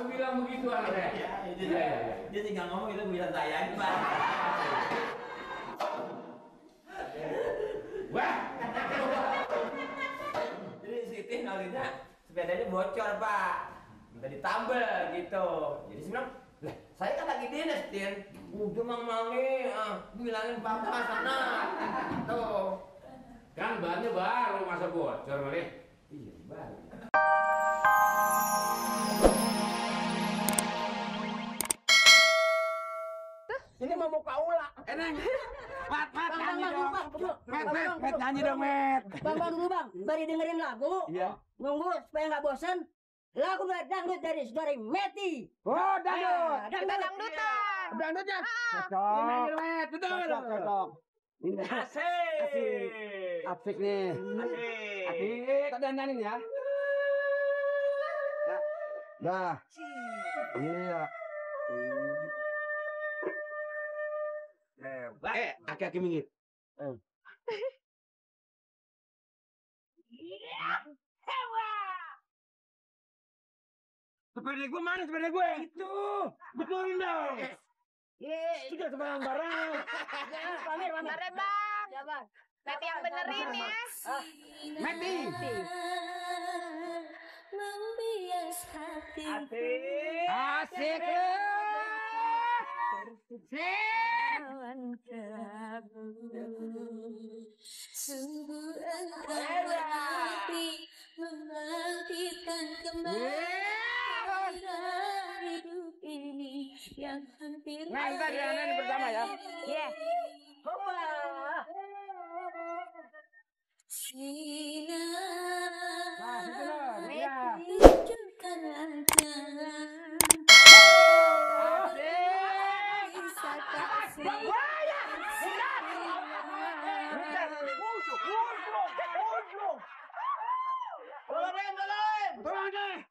bilang begitu anaknya. Iya. Dia tinggal ngomong itu bilang saya aja, Pak. Wah. Jadi Siti nolnya sepedanya bocor, Pak. Minta ditambal gitu. Jadi saya bilang, lah, saya kan lagi dinas, Tin. Udah mang nih, bilangin Papa sana. Tuh. Kan bannya baru masa bocor kali. Iya, baru. Ini mau muka ulah. Eneng. Mat, nyanyi Bang, dong. Bang, Met, nyanyi dong, Met. Bang dulu bang, bari dengerin lagu. Iya. Nunggu supaya nggak bosan. Lagu dangdut dari saudari Meti. Oh, dangdut. Kita dangdutan. Dangdutnya. Main Cocok. Met, betul. Cocok. Ini Asik. asik nih. Asik. Asik. Kau dandanin ya. Dah. Iya. Aki-aki minggir. Sepeda gue mana sepeda gue? Itu. Betulin dong. Sudah sembarang-barang. Pamer. Mari bang. Ya bang. Nanti yang benerin ya. Meti. Membias hati. Asik. Asik. Kawan kerabu. Sungguh engkau hati membangkitkan kembali hidup ini yang hampir Nah, kita dandanin bersama ya. Iya. Hopa. Nah, situ loh. Iya. Tunjukkan aja. Kisah kasih. Tolong deh.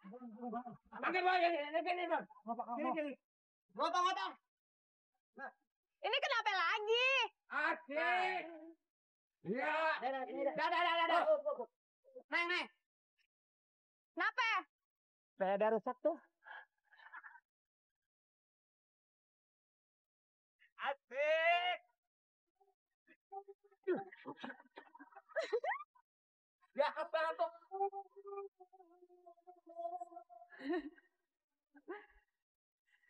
Makan lagi. Ini bang. Gotong. Ini kenapa lagi? Asik. Iya. Dah. Neng. Kenapa? Sepeda rusak tuh. Asik. Ya apa tuh?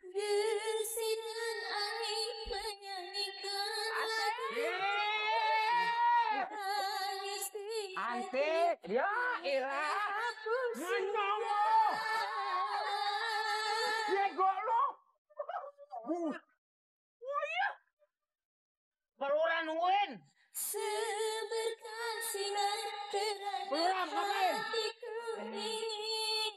Desiran angin menyanyikan lagu. Antik. Ya ilah. Ngomong. Bego lo. Peluran nungguin. Seberkas sinar terang Peluang, ngapain? hatiku ini.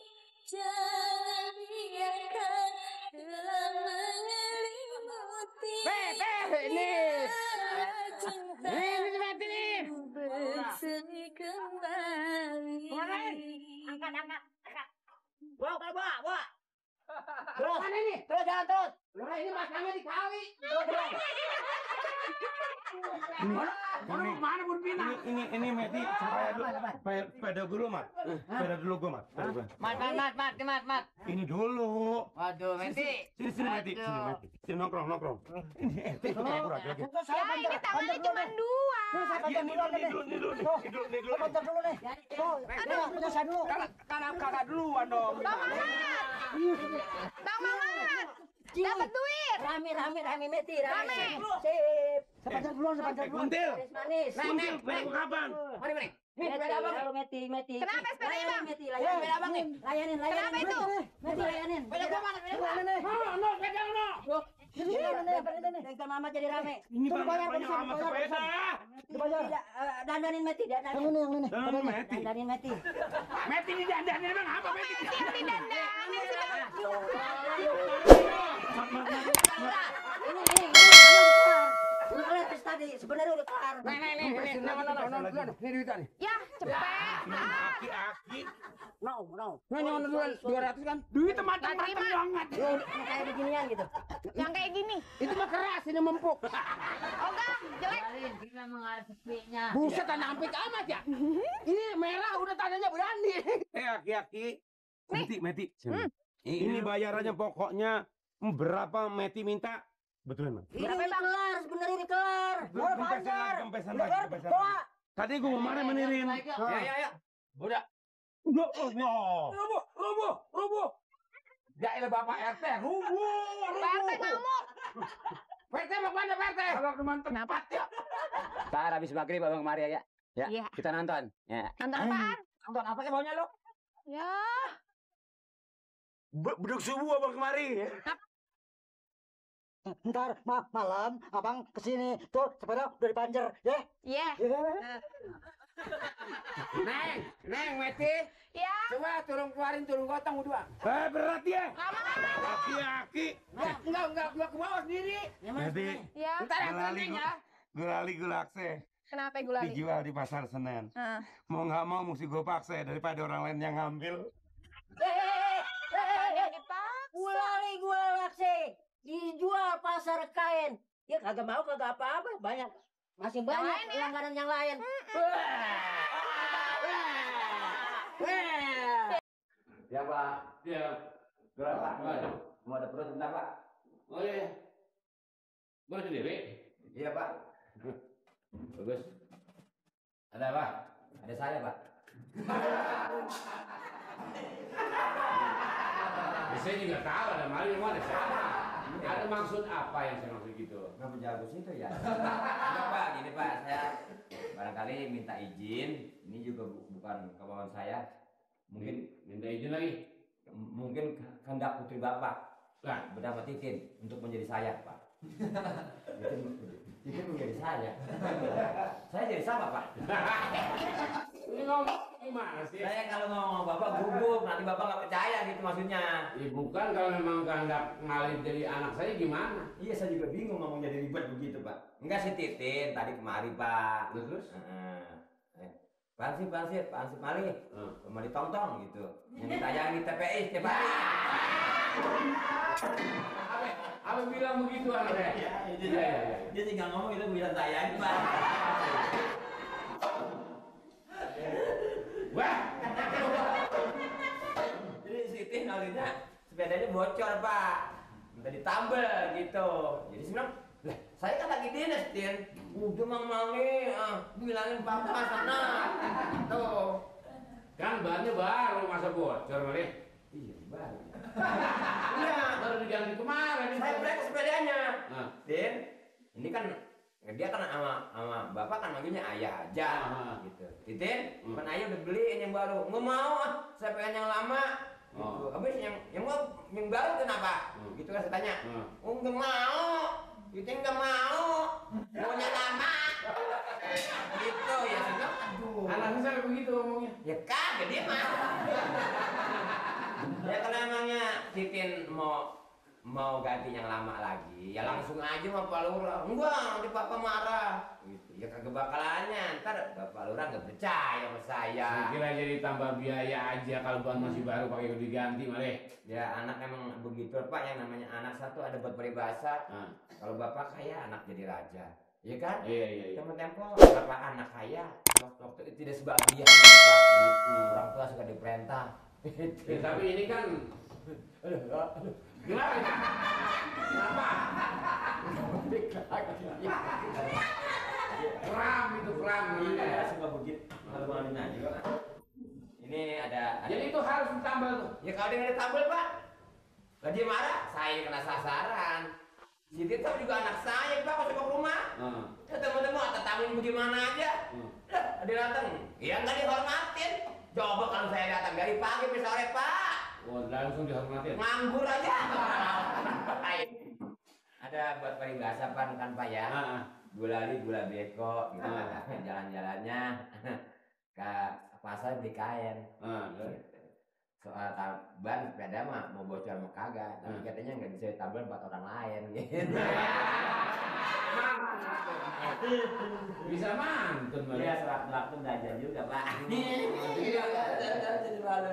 Jangan biarkan gelap menyelimuti. Ini. Cinta Ini mati nih. bersemi kembali. Angkat. Bawa. Terus mana ini? Terus jalan terus. Lah ini masangnya di kali. Mana Burpina? Ini Meti sepeda dulu mat. Sepeda dulu gue mat. Mat. Ini dulu. Waduh, Meti. Sini Meti. Sini nongkrong. Ini nongkrong lagi. Ya ini tangannya cuma dua. Kakak duluan dong. Bang Mamat. Dapat duit. Rame Meti. Rame. Sip. Sepanjang duluan. Kuntil. Manis. Kuntil, bego kapan? Meti, Meti. Kenapa sepedanya, Bang? Meti, layanin. Layanin. Kenapa itu? Meti, layanin. Sepeda gua mana? Sepeda lo. Dengan mama jadi rame. Ini banyak sama sepeda. Dandanin Meti, dandanin. Dan Meti. Dandanin Meti. Meti ini dandannya emang apa Meti? Yang didandani sih Bang. Ini kelar tadi, sebenarnya udah kelar. Ini duitnya nih. Ya cepet. Aki-aki. No. Nyonya duluan 200 kan? Duit matang-matang banget. Kayak beginian gitu. Yang kayak gini. Itu mah keras, ini mempuk. Oh enggak, jelek. Buset, tanah ampik amat ya. Ini merah udah tandanya berani. Aki-aki. Meti. Ini bayarannya pokoknya berapa Meti minta? Betul Mas? Ini udah kelar, sebenarnya udah kelar. Gua panjar. Kempesan Udah lagi, kelar, kempesan bawa. lagi. Tadi gua kemarin menirin. Ya. Udah. Ya Allah. Rubuh. Ya elah Bapak RT, rubuh. Pak RT ngamuk. PT mau mana PT? Kalau teman tempat ya. Ntar habis maghrib abang kemari ya. Ya, Iya. kita nonton. Ya. Nonton apaan? Nonton apa yang maunya lo? Ya. Beduk subuh abang kemari. Ntar malam abang kesini tuh sepeda udah dipanjer ya. Iya. Neng, Meti. Ya. Coba keluarin turun gotong berdua. Berat ya. Nggak mau. Aki-aki. Enggak ke bawah sendiri. Meti, Ya. Ntar yang penting ya. gulali gulakse. Kenapa gulali? Dijual di pasar Senen. Ah. Mau nggak mau mesti gue paksa daripada orang lain yang ngambil. Yang dipaksa. Gula laksi dijual pasar kain. Ya kagak mau kagak apa-apa, banyak masih banyak lain ya? langganan yang lain. Ya Pak. Ya. Berapa? Mau ada perut bentar, Pak? Oh iya. Boleh sendiri? Iya, Pak. Bagus. Ada apa? Ada saya, Pak. Saya juga tahu ada maling ada siapa. Ada maksud apa yang saya maksud gitu? Nggak berjago situ ya? Enggak, Pak. Gini, Pak. Saya barangkali minta izin. Ini juga bukan kemauan saya. Mungkin Minta izin lagi. mungkin kehendak putri Bapak Lah, bernama Titin untuk menjadi saya, Pak. Titin menjadi saya. Saya jadi sama, Pak. ini ngomong gimana sih? Saya kalau ngomong Bapak gugup, nanti Bapak nggak percaya gitu maksudnya. Ya bukan kalau memang kehendak ngalih jadi anak saya gimana? Iya, saya juga bingung ngomong jadi ribet begitu, Pak. Enggak sih Titin, tadi kemari, Pak. Terus? Pansip mari. Mau ditonton gitu. Yang ditayang di TPI setiap hari. Apa bilang begitu anak saya? Iya. Dia tinggal ngomong itu bisa tayang, Pak. Wah, Jadi si Tin akhirnya sepedanya bocor, Pak. Minta ditambal gitu. Jadi saya bilang, lah saya kan lagi dinas, Tin. Udah mang-mangi, bilangin papa sana. Tuh. kan bannya baru masa bocor kali. Iya, baru. Iya, baru diganti kemarin. Saya break sepedanya. Nah. Tin, ini kan dia kan sama bapak kan manggilnya ayah aja gitu. Titin, kan ayah udah beliin yang baru. Nggak mau, saya pengen yang lama. Gitu. Habis yang baru kenapa? Gitu kan saya tanya. Oh nggak mau, Titin nggak mau, maunya lama. Gitu ya, saya bilang, aduh. Anaknya sampai begitu ngomongnya. Ya kagak dia mah. Ya kalau emangnya Titin mau ganti yang lama lagi, ya langsung aja sama Pak Lurah. Enggak, nanti Papa marah. Gitu. Ya kagak bakalannya. Ntar Bapak Lurah nggak percaya sama saya. Saya kira jadi tambah biaya aja kalau ban masih baru pakai diganti malah. Ya anak emang begitu Pak, yang namanya anak satu ada buat peribahasa. Kalau Bapak kaya, anak jadi raja. Iya kan? Iya. Tempo Bapak anak kaya, waktu itu tidak sebagian Pak. Orang tua suka diperintah. Ya, tapi ini kan gimana? Kenapa? Kram itu kram. Iya, suka begitu. Malu-maluin aja kok. Ini ada. Jadi itu harus ditambal tuh. Ya kalau dia nggak ditambal Pak, lah dia marah, saya kena sasaran. Si Tito juga anak saya Pak, masuk ke rumah. Ya teman-teman atau tamuin bagaimana aja. Dia datang, ya nggak dihormatin. Coba kalau saya datang dari pagi sampai sore Pak. Oh, langsung dihormatin. Nganggur aja. Ada buat peribahasa kan Pak ya. Gulali gula beko gitu. Jalan-jalannya ke pasar beli kain. Soal ban sepeda mah mau bocor mau kagak, tapi katanya nggak bisa ditambal buat orang lain gitu. Bisa mantun malah. Iya, sewaktu-waktu belajar juga Pak. Jadi malu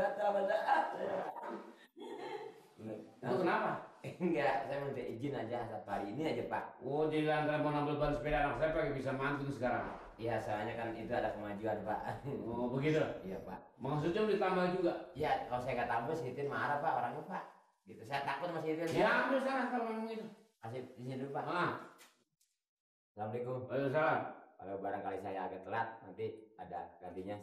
Itu kenapa? Enggak, saya minta izin aja satu hari ini aja Pak. Oh, jadi lantaran mau ngambil ban sepeda anak saya pakai bisa mantun sekarang. Iya, soalnya kan itu ada kemajuan Pak. Oh, begitu. Iya Pak. Maksudnya ditambah juga. Iya, kalau saya nggak tambah, si Tin marah Pak orangnya Pak. Gitu. Saya takut sama si Irian. Ya ambil sana kalau memang itu. Kasih di sini dulu Pak. Ah, Assalamualaikum. Waalaikumsalam. Kalau barangkali saya agak telat, nanti ada gantinya.